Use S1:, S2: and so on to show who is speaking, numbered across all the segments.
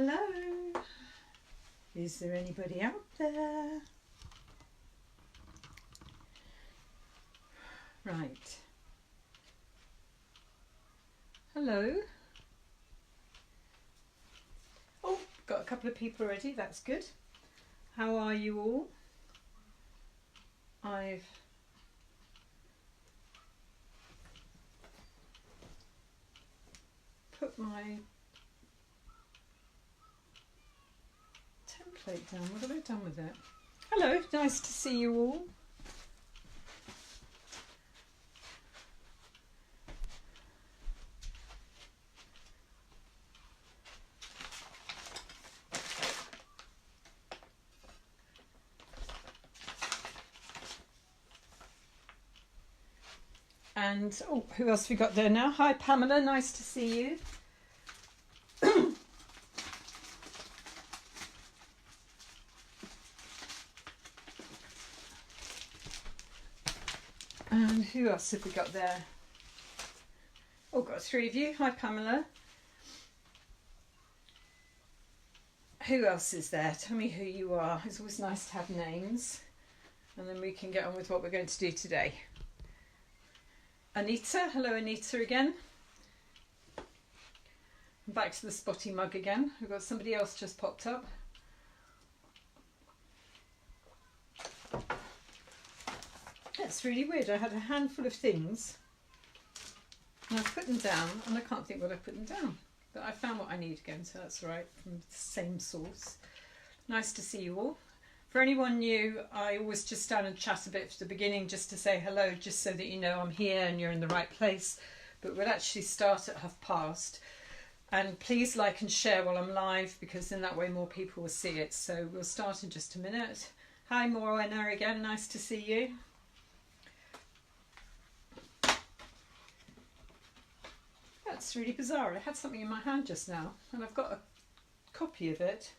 S1: Hello, is there anybody out there? Right. Hello. Oh, got a couple of people already, that's good. How are you all? I've put my template down. What have I done with it? Hello, nice to see you all. And oh, who else have we got there now? Hi Pamela, nice to see you. And who else have we got there? Oh, got three of you. Hi Pamela. Who else is there? Tell me who you are. It's always nice to have names. And then we can get on with what we're going to do today. Anita, hello Anita again. I'm back to the spotty mug again. We've got somebody else just popped up. That's really weird. I had a handful of things and I've put them down and I can't think what I put them down. But I found what I need again, so that's right, from the same source. Nice to see you all. For anyone new, I always just stand and chat a bit at the beginning just to say hello, just so that you know I'm here and you're in the right place. But we'll actually start at past. And please like and share while I'm live, because in that way more people will see it. So we'll start in just a minute. Hi Morena again, nice to see you. That's really bizarre. I had something in my hand just now and I've got a copy of it.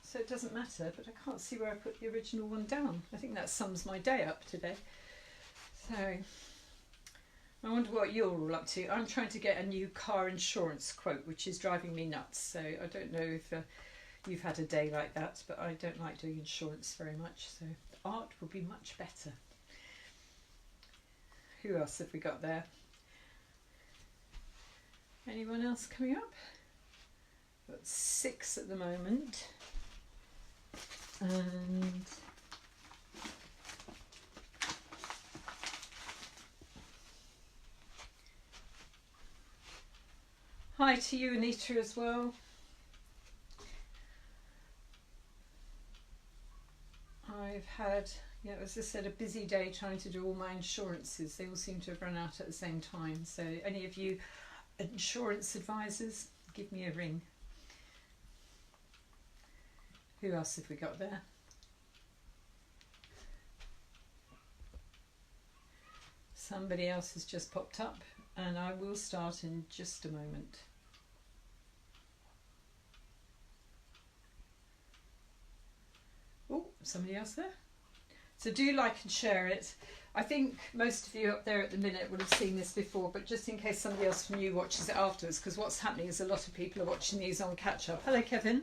S1: So it doesn't matter, but I can't see where I put the original one down. I think that sums my day up today. So I wonder what you're all up to. I'm trying to get a new car insurance quote, which is driving me nuts. So I don't know if you've had a day like that, but I don't like doing insurance very much. So art would be much better. Who else have we got there? Anyone else coming up? Got 6 at the moment. And hi to you Anita as well. I've had, as I said, a busy day trying to do all my insurances. They all seem to have run out at the same time. So any of you insurance advisors, give me a ring. Who else have we got there? Somebody else has just popped up and I will start in just a moment. Oh, somebody else there? So do like and share it. I think most of you up there at the minute will have seen this before, but just in case somebody else from you watches it afterwards, because what's happening is a lot of people are watching these on catch up. Hello Kevin.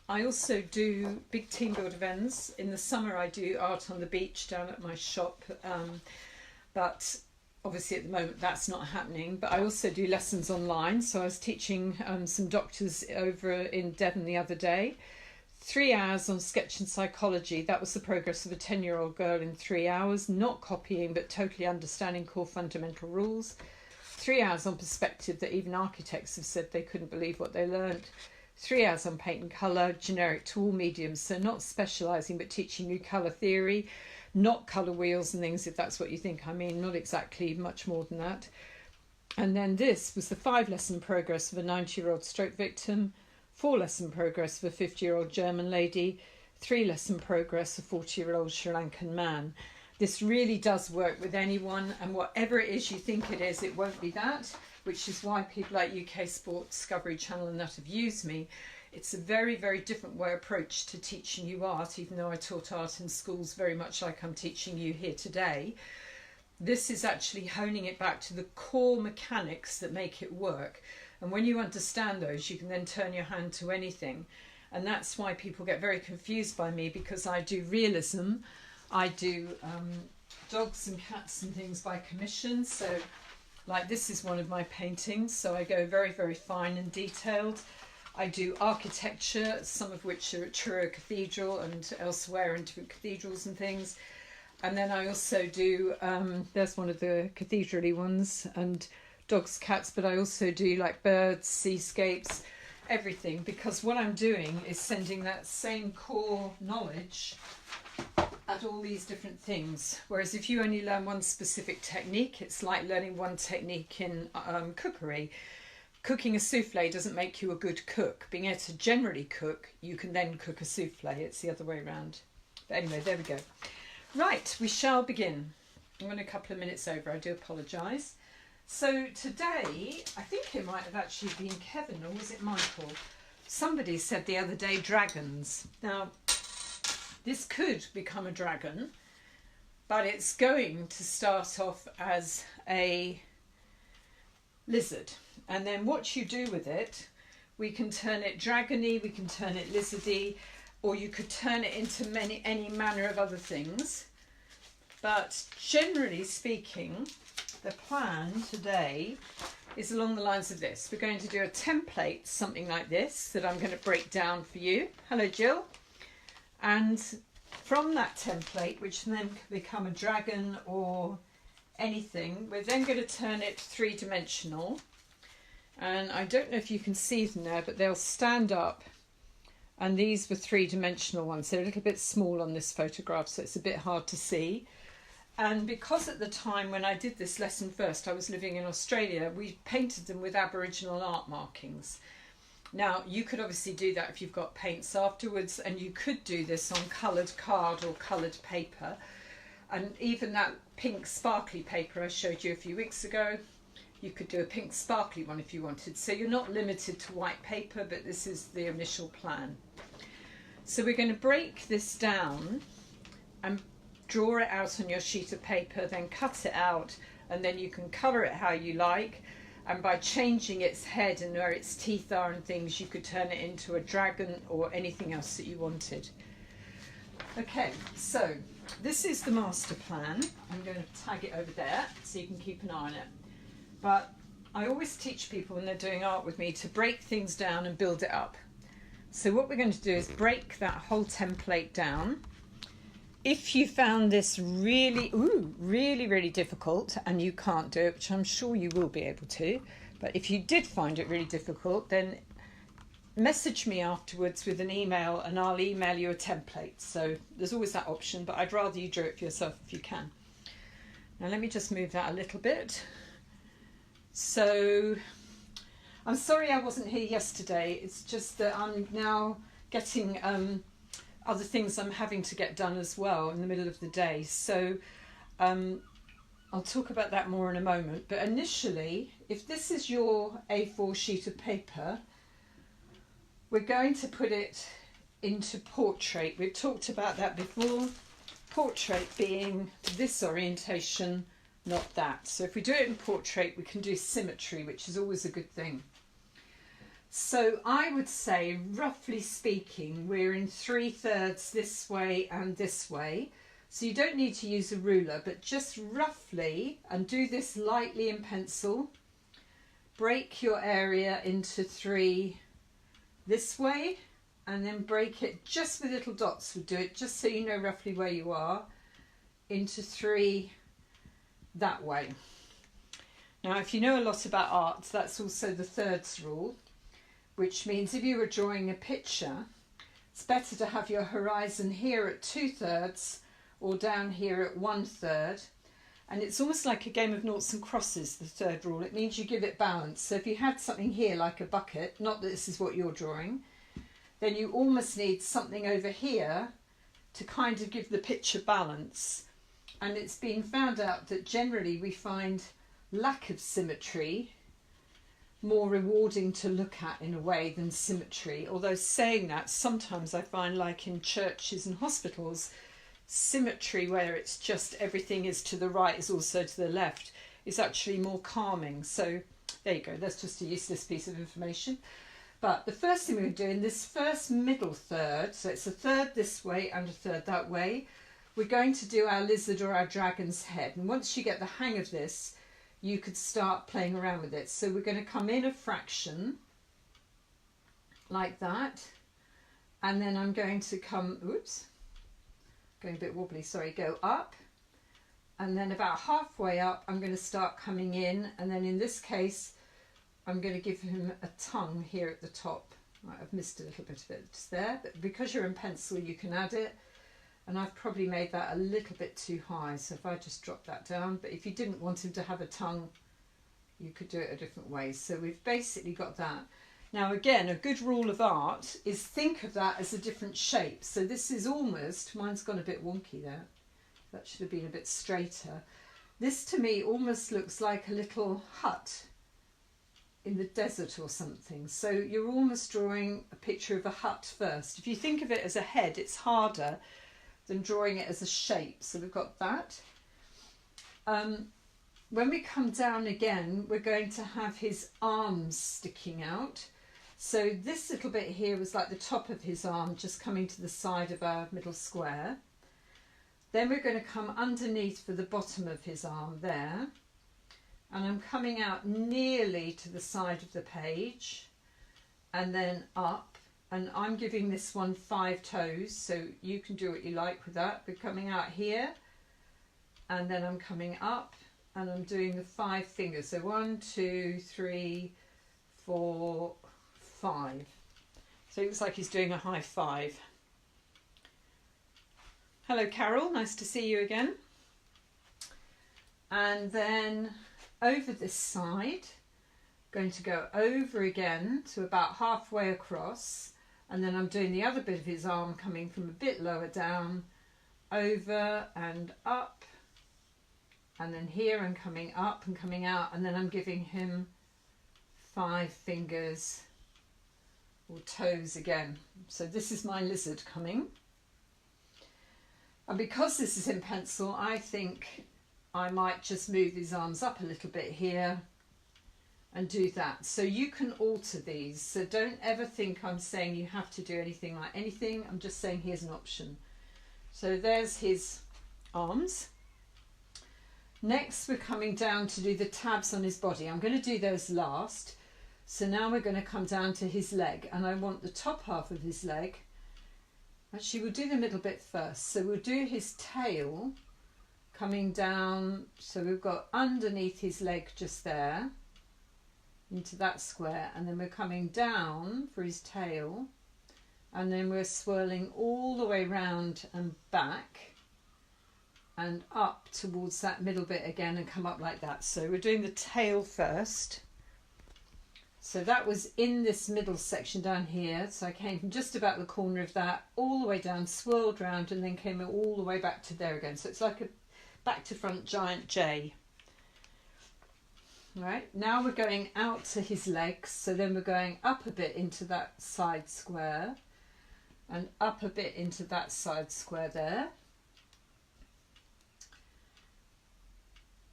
S1: I also do big team build events. In the summer I do art on the beach down at my shop, but obviously at the moment that's not happening. But I also do lessons online. So I was teaching some doctors over in Devon the other day. 3 hours on sketch and psychology. That was the progress of a 10-year-old girl in 3 hours, not copying but totally understanding core fundamental rules. 3 hours on perspective, that even architects have said they couldn't believe what they learnt. 3 hours on paint and colour, generic to all mediums, so not specialising but teaching you colour theory, not colour wheels and things if that's what you think I mean, not exactly, much more than that. And then this was the 5-lesson progress of a 90-year-old stroke victim, 4-lesson progress of a 50-year-old German lady, 3-lesson progress of a 40-year-old Sri Lankan man. This really does work with anyone, and whatever it is you think it is, it won't be that, which is why people like UK Sport, Discovery Channel and that have used me. It's a very, very different way approach to teaching you art, even though I taught art in schools very much like I'm teaching you here today. This is actually honing it back to the core mechanics that make it work. And when you understand those, you can then turn your hand to anything. And that's why people get very confused by me, because I do realism. I do dogs and cats and things by commission. So like this is one of my paintings. So I go very, very fine and detailed. I do architecture, some of which are at Truro Cathedral and elsewhere in different cathedrals and things. And then I also do, there's one of the cathedral-y ones, and dogs, cats, but I also do like birds, seascapes, everything, because what I'm doing is sending that same core knowledge at all these different things. Whereas if you only learn one specific technique, it's like learning one technique in cookery. Cooking a souffle doesn't make you a good cook. Being able to generally cook, you can then cook a souffle. It's the other way around. But anyway, there we go. Right, we shall begin. I'm going a couple of minutes over, I do apologise. So today, I think it might have actually been Kevin, or was it Michael? Somebody said the other day, dragons. Now, this could become a dragon, but it's going to start off as a lizard. And then what you do with it, we can turn it dragony, we can turn it lizardy, or you could turn it into any manner of other things. But generally speaking, the plan today is along the lines of this. We're going to do a template, something like this, that I'm going to break down for you. Hello, Jill. And from that template, which then can become a dragon or anything, we're then going to turn it three-dimensional. And I don't know if you can see them there, but they'll stand up. And these were three-dimensional ones. They're a little bit small on this photograph, so it's a bit hard to see. And because at the time when I did this lesson first, I was living in Australia, we painted them with Aboriginal art markings. Now, you could obviously do that if you've got paints afterwards, and you could do this on coloured card or coloured paper. And even that pink sparkly paper I showed you a few weeks ago, you could do a pink sparkly one if you wanted. So you're not limited to white paper, but this is the initial plan. So we're going to break this down and draw it out on your sheet of paper, then cut it out, and then you can colour it how you like. And by changing its head and where its teeth are and things, you could turn it into a dragon or anything else that you wanted. Okay, so this is the master plan. I'm going to tag it over there so you can keep an eye on it. But I always teach people when they're doing art with me to break things down and build it up. So what we're going to do is break that whole template down. If you found this really difficult and you can't do it, which I'm sure you will be able to, but if you did find it really difficult, then message me afterwards with an email and I'll email you a template. So there's always that option, but I'd rather you do it for yourself if you can. Now let me just move that a little bit. So I'm sorry I wasn't here yesterday. It's just that I'm now getting other things I'm having to get done as well in the middle of the day. So I'll talk about that more in a moment. But initially, if this is your A4 sheet of paper, we're going to put it into portrait. We've talked about that before. Portrait being this orientation, not that. So if we do it in portrait, we can do symmetry, which is always a good thing. So I would say, roughly speaking, we're in 3/3 this way and this way. So you don't need to use a ruler, but just roughly, and do this lightly in pencil, break your area into 3 this way, and then break it just with little dots. We'll do it just so you know roughly where you are, into 3 that way. Now, if you know a lot about art, that's also the thirds rule, which means if you were drawing a picture, it's better to have your horizon here at 2/3 or down here at 1/3. And it's almost like a game of noughts and crosses, the third rule. It means you give it balance. So if you had something here like a bucket, not that this is what you're drawing, then you almost need something over here to kind of give the picture balance. And it's been found out that generally we find lack of symmetry more rewarding to look at in a way than symmetry. Although saying that, sometimes I find, like in churches and hospitals, symmetry where it's just everything is to the right is also to the left is actually more calming. So there you go, that's just a useless piece of information. But the first thing we're going to do in this first middle third, so it's a third this way and a third that way, we're going to do our lizard or our dragon's head. And once you get the hang of this, you could start playing around with it. So we're going to come in a fraction like that, and then I'm going to come, oops, going a bit wobbly, sorry, go up, and then about halfway up I'm going to start coming in, and then in this case I'm going to give him a tongue here at the top. Right, I've missed a little bit of it just there, but because you're in pencil you can add it, and I've probably made that a little bit too high, so if I just drop that down, but if you didn't want him to have a tongue you could do it a different way. So we've basically got that. Now again, a good rule of art is think of that as a different shape. So this is almost, mine's gone a bit wonky there, that should have been a bit straighter. This to me almost looks like a little hut in the desert or something. So you're almost drawing a picture of a hut first. If you think of it as a head, it's harder than drawing it as a shape. So we've got that. When we come down again, we're going to have his arms sticking out. So this little bit here was like the top of his arm just coming to the side of our middle square. Then we're going to come underneath for the bottom of his arm there. And I'm coming out nearly to the side of the page and then up. And I'm giving this one 5 toes, so you can do what you like with that. We're coming out here and then I'm coming up and I'm doing the 5 fingers. So 1, 2, 3, 4, 5. So it looks like he's doing a high 5. Hello Carol, nice to see you again. And then over this side, going to go over again to about halfway across, and then I'm doing the other bit of his arm coming from a bit lower down, over and up, and then here I'm coming up and coming out, and then I'm giving him 5 fingers or toes again. So this is my lizard coming. And because this is in pencil, I think I might just move his arms up a little bit here and do that. So you can alter these. So don't ever think I'm saying you have to do anything like anything. I'm just saying here's an option. So there's his arms. Next we're coming down to do the tabs on his body. I'm going to do those last. So now we're going to come down to his leg, and I want the top half of his leg. Actually, we'll do the middle bit first. So we'll do his tail coming down. So we've got underneath his leg just there into that square, and then we're coming down for his tail, and then we're swirling all the way round and back and up towards that middle bit again and come up like that. So we're doing the tail first. So that was in this middle section down here. So I came from just about the corner of that all the way down, swirled round, and then came all the way back to there again. So it's like a back to front giant J. Right, now we're going out to his legs. So then we're going up a bit into that side square and up a bit into that side square there.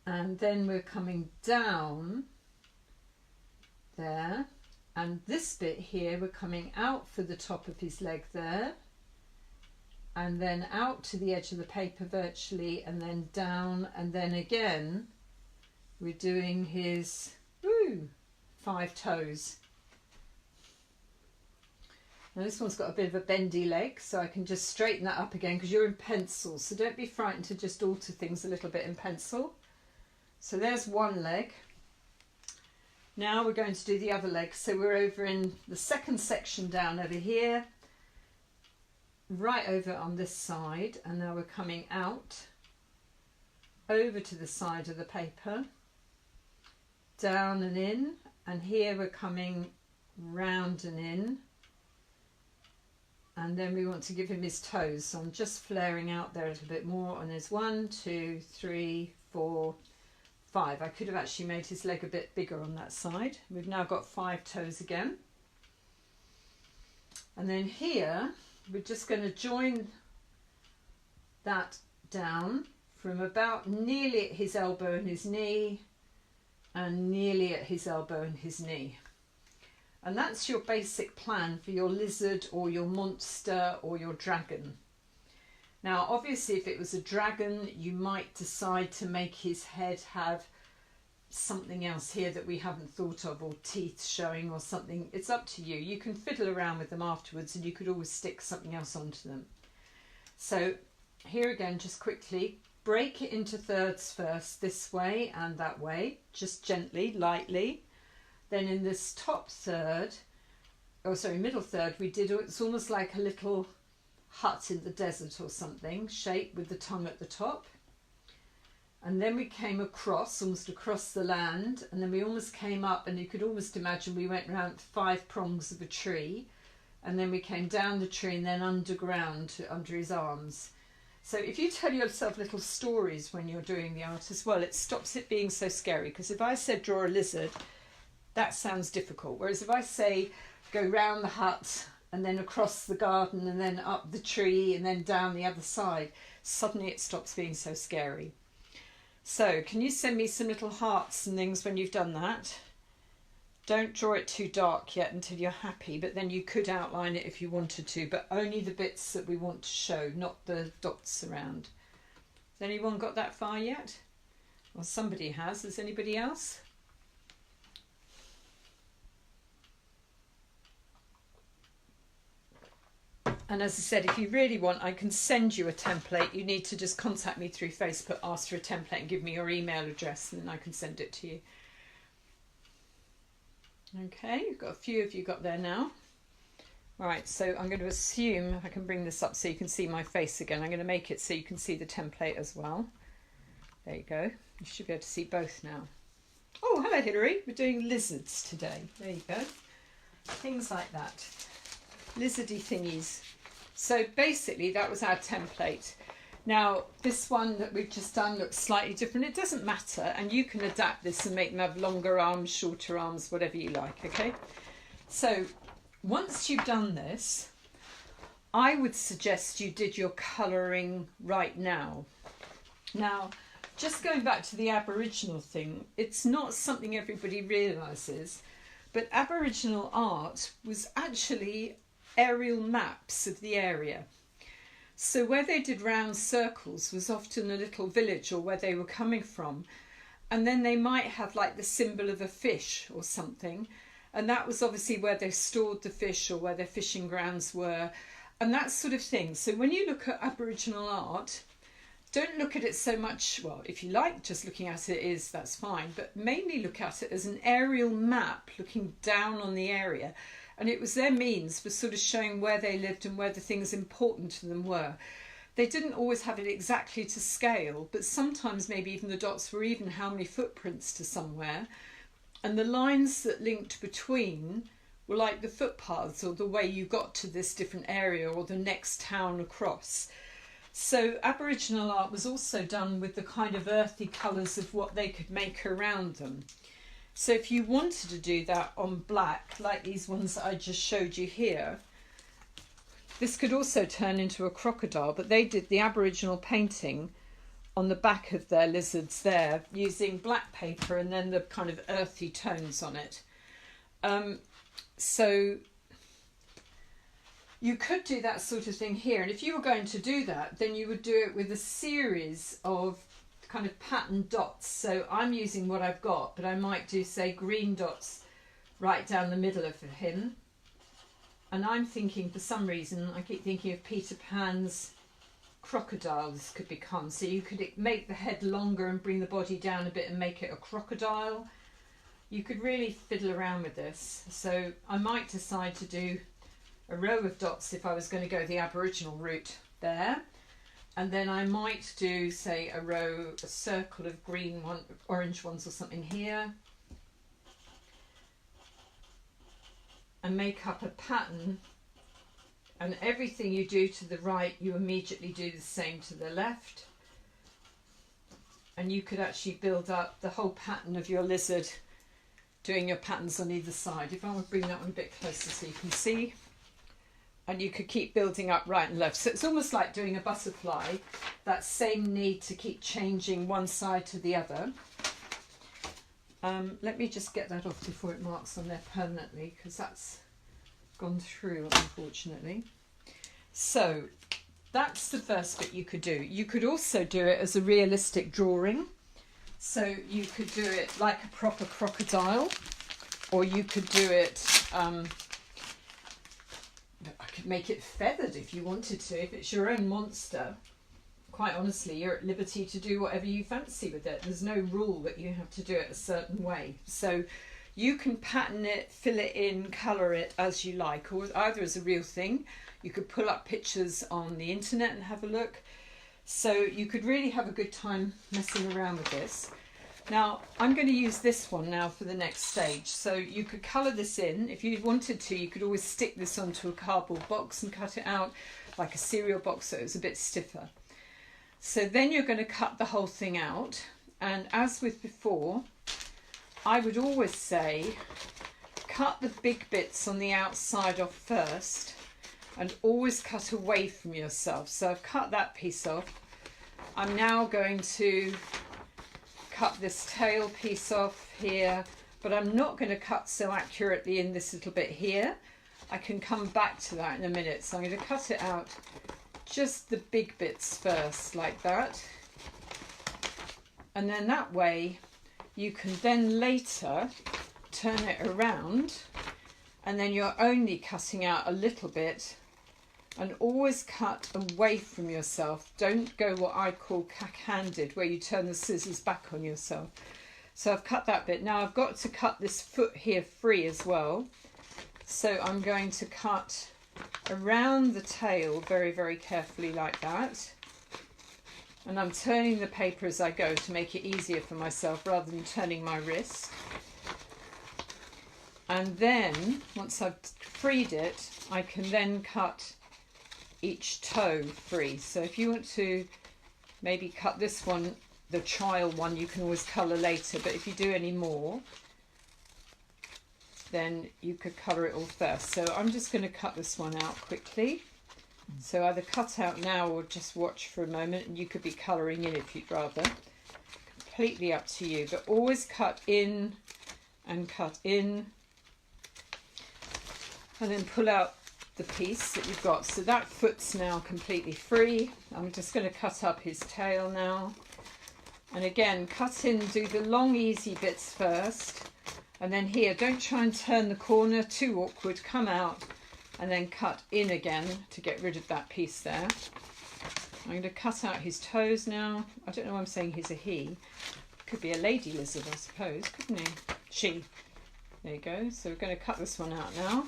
S1: And then we're coming down there, and this bit here we're coming out for the top of his leg there, and then out to the edge of the paper virtually, and then down, and then again we're doing his 5 toes. Now this one's got a bit of a bendy leg, so I can just straighten that up again because you're in pencil, so don't be frightened to just alter things a little bit in pencil. So there's one leg. Now we're going to do the other leg. So we're over in the second section down over here, right over on this side, and now we're coming out over to the side of the paper, down and in, and here we're coming round and in, and then we want to give him his toes. So I'm just flaring out there a little bit more, and there's 1, 2, 3, 4, 5. I could have actually made his leg a bit bigger on that side. We've now got 5 toes again. And then here, we're just going to join that down from about nearly at his elbow and his knee, and nearly at his elbow and his knee. And that's your basic plan for your lizard or your monster or your dragon. Now, obviously, if it was a dragon, you might decide to make his head have something else here that we haven't thought of, or teeth showing or something. It's up to you. You can fiddle around with them afterwards, and you could always stick something else onto them. So here again, just quickly, break it into thirds first, this way and that way, just gently, lightly. Then in this top third, middle third, it's almost like a little hut in the desert or something, shape with the tongue at the top. And then we came across, almost across the land, and then we almost came up, and you could almost imagine we went round 5 prongs of a tree, and then we came down the tree and then underground, under his arms. So if you tell yourself little stories when you're doing the art as well, it stops it being so scary. Because if I said draw a lizard, that sounds difficult. Whereas if I say go round the hut and then across the garden and then up the tree and then down the other side, suddenly it stops being so scary. So can you send me some little hearts and things when you've done that? Don't draw it too dark yet until you're happy, but then you could outline it if you wanted to, but only the bits that we want to show, not the dots around. Has anyone got that far yet? Well, somebody has. Has anybody else? And as I said, if you really want, I can send you a template. You need to just contact me through Facebook, ask for a template and give me your email address, and then I can send it to you. Okay, you've got a few of you got there now. Right, so I'm going to assume, I can bring this up so you can see my face again. I'm going to make it so you can see the template as well. There you go. You should be able to see both now. Oh, hello Hilary. We're doing lizards today. There you go. Things like that. Lizardy thingies. So basically that was our template. Now this one that we've just done looks slightly different. It doesn't matter, and you can adapt this and make them have longer arms, shorter arms, whatever you like, okay? So once you've done this, I would suggest you did your colouring right now. Now, just going back to the Aboriginal thing, it's not something everybody realises, but Aboriginal art was actually aerial maps of the area. So where they did round circles was often a little village or where they were coming from, and then they might have like the symbol of a fish or something, and that was obviously where they stored the fish or where their fishing grounds were, and that sort of thing. So when you look at Aboriginal art, don't look at it so much, well, if you like just looking at it, that's fine, but mainly look at it as an aerial map looking down on the area. And it was their means for sort of showing where they lived and where the things important to them were. They didn't always have it exactly to scale, but sometimes maybe even the dots were even how many footprints to somewhere. And the lines that linked between were like the footpaths or the way you got to this different area or the next town across. So Aboriginal art was also done with the kind of earthy colours of what they could make around them. So if you wanted to do that on black, like these ones that I just showed you here, this could also turn into a crocodile, but they did the Aboriginal painting on the back of their lizards there using black paper and then the kind of earthy tones on it. So you could do that sort of thing here. And if you were going to do that, then you would do it with a series of kind of pattern dots. So I'm using what I've got, but I might do, say, green dots right down the middle of him. And I'm thinking, for some reason, I keep thinking of Peter Pan's crocodiles could become. So you could make the head longer and bring the body down a bit and make it a crocodile. You could really fiddle around with this. So I might decide to do a row of dots if I was going to go the Aboriginal route there. And then I might do, say, a circle of green orange ones or something here. And make up a pattern. And everything you do to the right, you immediately do the same to the left. And you could actually build up the whole pattern of your lizard, doing your patterns on either side. If I want to bring that one a bit closer so you can see. and you could keep building up right and left. So it's almost like doing a butterfly, that same need to keep changing one side to the other. Let me just get that off before it marks on there permanently, because that's gone through, unfortunately. So that's the first bit you could do. You could also do it as a realistic drawing. So you could do it like a proper crocodile, or you could do it, I could make it feathered if you wanted to. If it's your own monster, quite honestly, you're at liberty to do whatever you fancy with it. There's no rule that you have to do it a certain way. So you can pattern it, fill it in, colour it as you like, or either as a real thing. You could pull up pictures on the internet and have a look. So you could really have a good time messing around with this. Now, I'm going to use this one now for the next stage. So you could colour this in. If you wanted to, you could always stick this onto a cardboard box and cut it out like a cereal box so it was a bit stiffer. So then you're going to cut the whole thing out. And as with before, I would always say cut the big bits on the outside off first, and always cut away from yourself. So I've cut that piece off. I'm now going to cut this tail piece off here, but I'm not going to cut so accurately in this little bit here. I can come back to that in a minute. So I'm going to cut it out, just the big bits first, like that. And then that way you can then later turn it around, and then you're only cutting out a little bit. And always cut away from yourself. Don't go what I call cack-handed, where you turn the scissors back on yourself. So I've cut that bit. Now I've got to cut this foot here free as well. So I'm going to cut around the tail very, very carefully like that. And I'm turning the paper as I go to make it easier for myself rather than turning my wrist. And then, once I've freed it, I can then cut each toe free. So if you want to maybe cut this one, the child one, you can always colour later, but if you do any more, then you could colour it all first. So I'm just going to cut this one out quickly. So either cut out now or just watch for a moment, and you could be colouring in if you'd rather. Completely up to you, but always cut in and cut in, and then pull out the piece that you've got. So that foot's now completely free. I'm just going to cut up his tail now. And again, cut in, do the long easy bits first. And then here, don't try and turn the corner, too awkward, come out and then cut in again to get rid of that piece there. I'm going to cut out his toes now. I don't know why I'm saying he's a he. Could be a lady lizard, I suppose, couldn't he? She. There you go. So we're going to cut this one out now.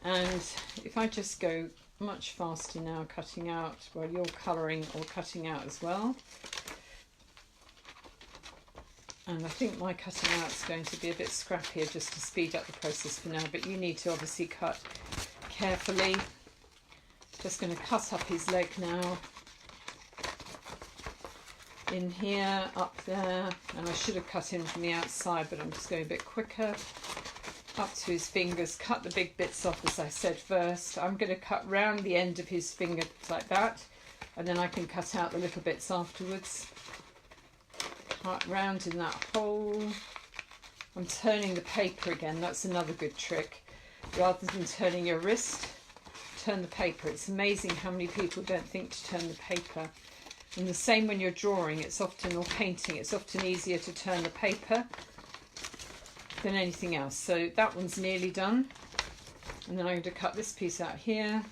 S1: And if I just go much faster now, cutting out while you're colouring or cutting out as well. And I think my cutting out is going to be a bit scrappier just to speed up the process for now, but you need to obviously cut carefully. Just going to cut up his leg now. In here, up there, and I should have cut in from the outside, but I'm just going a bit quicker. Up to his fingers, cut the big bits off as I said first. I'm going to cut round the end of his finger like that, and then I can cut out the little bits afterwards. Cut round in that hole. I'm turning the paper again, that's another good trick. Rather than turning your wrist, turn the paper. It's amazing how many people don't think to turn the paper. And the same when you're drawing, it's often, or painting, it's often easier to turn the paper than anything else. So that one's nearly done, and then I'm going to cut this piece out here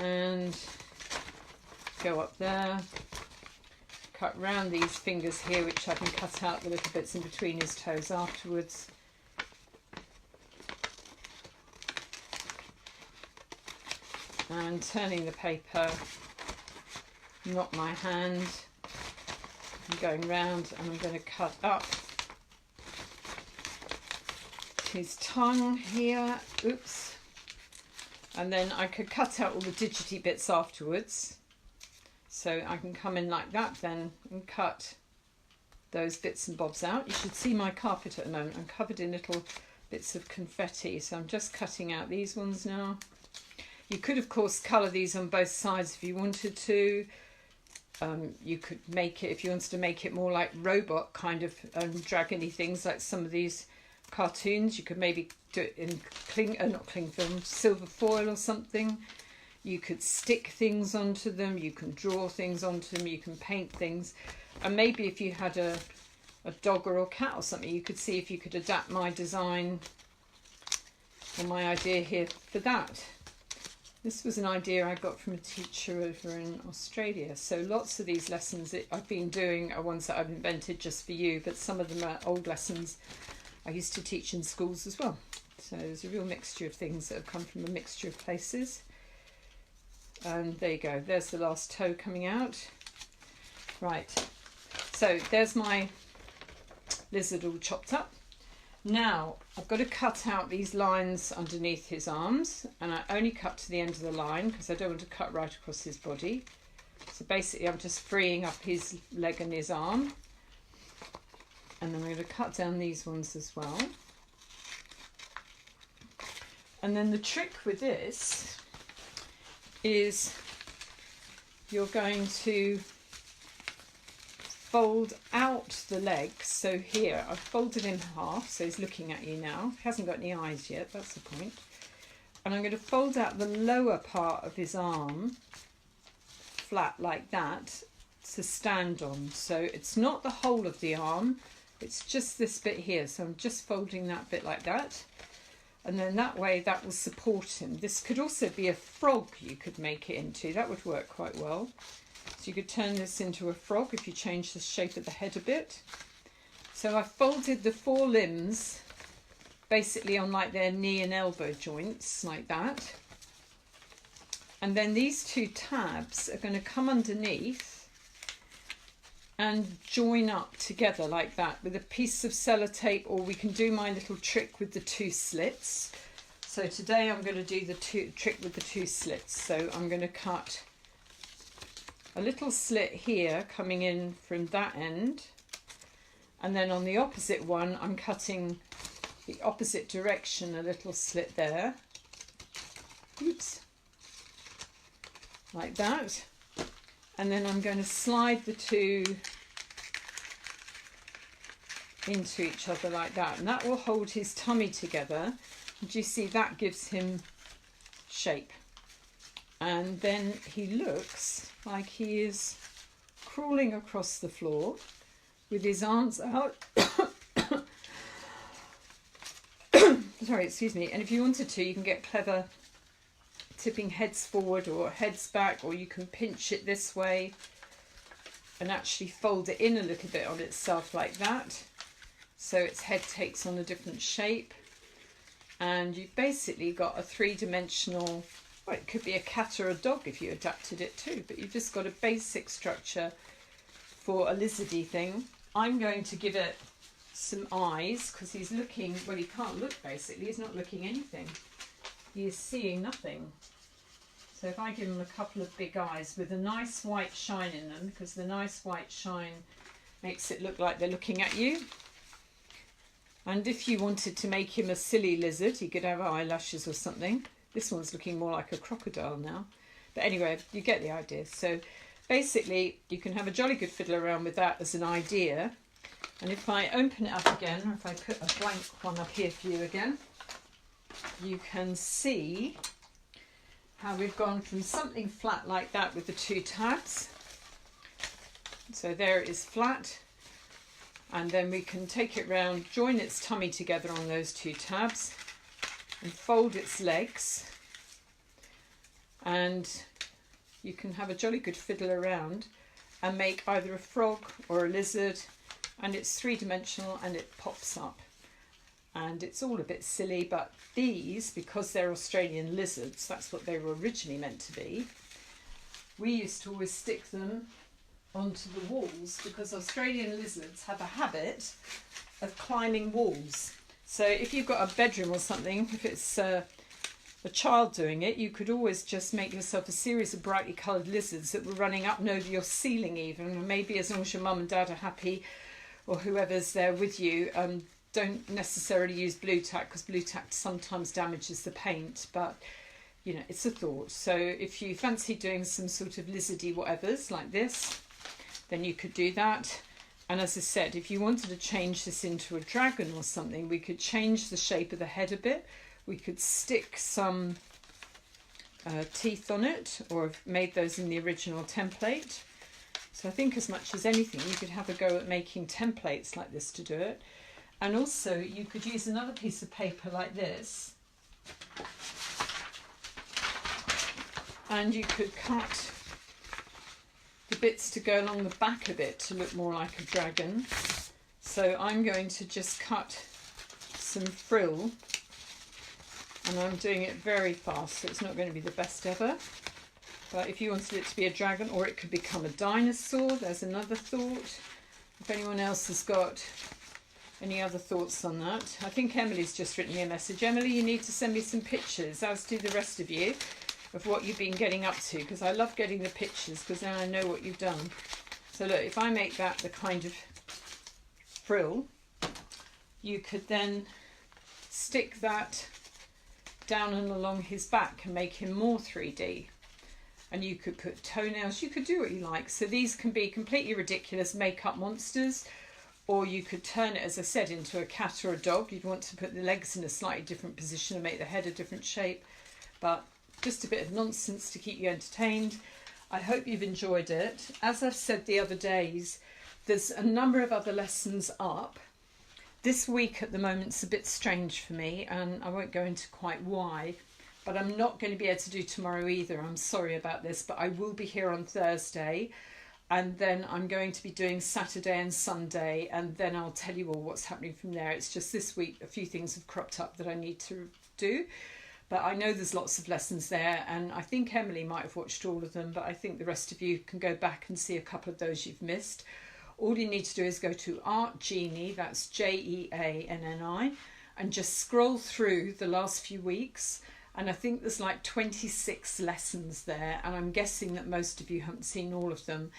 S1: and go up there, cut round these fingers here, which I can cut out the little bits in between his toes afterwards. And turning the paper, not my hand. I'm going round and I'm going to cut up his tongue here. Oops. And then I could cut out all the digity bits afterwards. So I can come in like that then and cut those bits and bobs out. You should see my carpet at the moment. I'm covered in little bits of confetti, so I'm just cutting out these ones now. You could of course colour these on both sides if you wanted to. You could make it, if you wanted to make it more like robot kind of dragony things, like some of these cartoons, you could maybe do it in not cling film, silver foil or something. You could stick things onto them, you can draw things onto them, you can paint things. And maybe if you had a dog or a cat or something, you could see if you could adapt my design or my idea here for that. This was an idea I got from a teacher over in Australia. So lots of these lessons that I've been doing are ones that I've invented just for you, but some of them are old lessons I used to teach in schools as well. So there's a real mixture of things that have come from a mixture of places. And there you go, there's the last toe coming out. Right, so there's my lizard all chopped up. Now I've got to cut out these lines underneath his arms, and I only cut to the end of the line because I don't want to cut right across his body. So basically I'm just freeing up his leg and his arm, and then I'm going to cut down these ones as well. And then the trick with this is you're going to fold out the legs. So here I've folded in half, so he's looking at you now. He hasn't got any eyes yet, that's the point. And I'm going to fold out the lower part of his arm flat like that to stand on. So it's not the whole of the arm, it's just this bit here. So I'm just folding that bit like that. And then that way that will support him. This could also be a frog you could make it into. That would work quite well. So you could turn this into a frog if you change the shape of the head a bit. So I folded the four limbs basically on like their knee and elbow joints like that. And then these two tabs are going to come underneath and join up together like that with a piece of sellotape, or we can do my little trick with the two slits. So today I'm going to do the trick with the two slits. So I'm going to cut a little slit here coming in from that end, and then on the opposite one I'm cutting the opposite direction, a little slit there. Oops. Like that. And then I'm going to slide the two into each other like that, and that will hold his tummy together. And you see that gives him shape, and then he looks like he is crawling across the floor with his arms out. Sorry, excuse me. And if you wanted to, you can get clever tipping heads forward or heads back, or you can pinch it this way and actually fold it in a little bit on itself like that, so its head takes on a different shape. And you've basically got a three-dimensional, well, it could be a cat or a dog if you adapted it too, but you've just got a basic structure for a lizardy thing. I'm going to give it some eyes because he's looking, well, he can't look basically, he's not looking anything. He is seeing nothing. So if I give him a couple of big eyes with a nice white shine in them, because the nice white shine makes it look like they're looking at you. And if you wanted to make him a silly lizard, he could have eyelashes or something. This one's looking more like a crocodile now. But anyway, you get the idea. So basically, you can have a jolly good fiddle around with that as an idea. And if I open it up again, or if I put a blank one up here for you again, you can see how we've gone from something flat like that with the two tabs. So there it is flat. And then we can take it round, join its tummy together on those two tabs and fold its legs. And you can have a jolly good fiddle around and make either a frog or a lizard, and it's three-dimensional and it pops up. And it's all a bit silly, but these, because they're Australian lizards, that's what they were originally meant to be. We used to always stick them onto the walls because Australian lizards have a habit of climbing walls. So if you've got a bedroom or something, if it's a child doing it, you could always just make yourself a series of brightly coloured lizards that were running up and over your ceiling even, and maybe as long as your mum and dad are happy, or whoever's there with you, don't necessarily use blue tack, because blue tack sometimes damages the paint, but you know, it's a thought. So if you fancy doing some sort of lizardy whatevers like this, then you could do that. And as I said, if you wanted to change this into a dragon or something, we could change the shape of the head a bit. We could stick some teeth on it, or have made those in the original template. So I think as much as anything, you could have a go at making templates like this to do it. And also you could use another piece of paper like this, and you could cut the bits to go along the back of it to look more like a dragon. So I'm going to just cut some frill, and I'm doing it very fast, so it's not going to be the best ever. But if you wanted it to be a dragon, or it could become a dinosaur, there's another thought. If anyone else has got any other thoughts on that. I think Emily's just written me a message. Emily, you need to send me some pictures, as do the rest of you, of what you've been getting up to, because I love getting the pictures, because then I know what you've done. So look, if I make that the kind of frill, you could then stick that down and along his back and make him more 3D. And you could put toenails, you could do what you like. So these can be completely ridiculous makeup monsters, or you could turn it, as I said, into a cat or a dog. You'd want to put the legs in a slightly different position and make the head a different shape. But just a bit of nonsense to keep you entertained. I hope you've enjoyed it. As I've said the other days, there's a number of other lessons up. This week at the moment's a bit strange for me, and I won't go into quite why, but I'm not going to be able to do tomorrow either. I'm sorry about this, but I will be here on Thursday, and then I'm going to be doing Saturday and Sunday, and then I'll tell you all what's happening from there. It's just this week a few things have cropped up that I need to do. But I know there's lots of lessons there, and I think Emily might have watched all of them, but I think the rest of you can go back and see a couple of those you've missed. All you need to do is go to Art Jeanni, that's Jeanni, and just scroll through the last few weeks. And I think there's like 26 lessons there, and I'm guessing that most of you haven't seen all of them.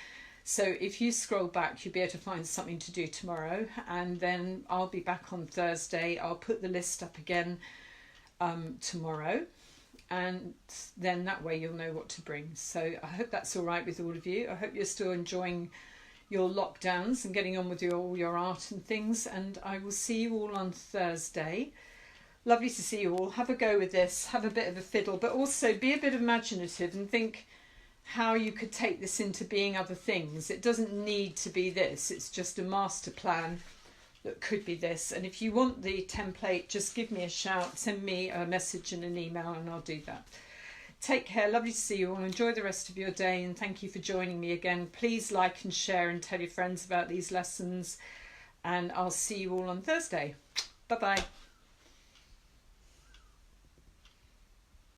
S1: So if you scroll back, you'll be able to find something to do tomorrow, and then I'll be back on Thursday. I'll put the list up again tomorrow, and then that way you'll know what to bring. So I hope that's all right with all of you. I hope you're still enjoying your lockdowns and getting on with all your art and things, and I will see you all on Thursday. Lovely to see you all. Have a go with this, have a bit of a fiddle, but also be a bit imaginative and think how you could take this into being other things. It doesn't need to be this, it's just a master plan that could be this. And if you want the template, just give me a shout, send me a message and an email, and I'll do that. Take care, lovely to see you all. Enjoy the rest of your day, and thank you for joining me again. Please like and share and tell your friends about these lessons, and I'll see you all on Thursday. Bye bye.